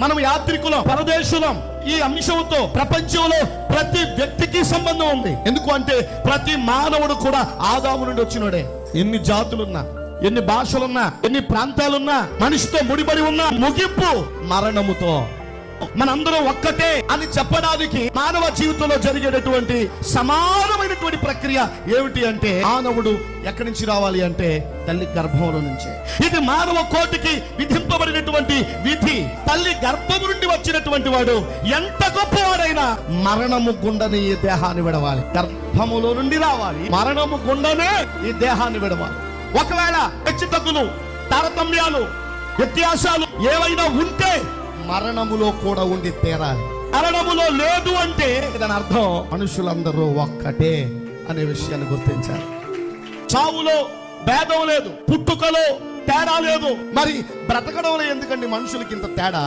మనం యాత్రికులం, పరదేశులం. ఈ అంశంతో ప్రపంచంలో ప్రతి వ్యక్తికి సంబంధం ఉంది. ఎందుకు అంటే ప్రతి మానవుడు కూడా ఆదాము నుండి వచ్చినోడే. ఎన్ని జాతులున్నా, ఎన్ని భాషలున్నా, ఎన్ని ప్రాంతాలున్నా, మనిషితో ముడిపడి ఉన్న ముగింపు మరణముతో. మనందరం ఒక్కటే అని చెప్పడానికి మానవ జీవితంలో జరిగేటటువంటి సమానమైనటువంటి ప్రక్రియ ఏమిటి అంటే, మానవుడు ఎక్కడి నుంచి రావాలి అంటే తల్లి గర్భంలో నుంచే. ఇది మానవ కోటికి విధింపబడినటువంటి విధి. తల్లి గర్భం నుండి వచ్చినటువంటి వాడు ఎంత గొప్పవాడైనా మరణము గుండనే ఈ దేహాన్ని విడవాలి. గర్భములో నుండి రావాలి, మరణము గుండనే ఈ దేహాన్ని విడవాలి. ఒకవేళ హెచ్చుతగ్గులు, తారతమ్యాలు, వ్యత్యాసాలు ఏవైనా ఉంటే మరణములో కూడా ఉండి తీరాలి. మరణములో లేదు అంటే దాని అర్థం మనుషులందరూ ఒక్కటే అనే విషయాన్ని గుర్తించాలి. చావులో భేదం లేదు, పుట్టుకలో తేడా లేదు. మరి బ్రతకడంలో ఎందుకండి మనుషులకి ఇంత తేడా?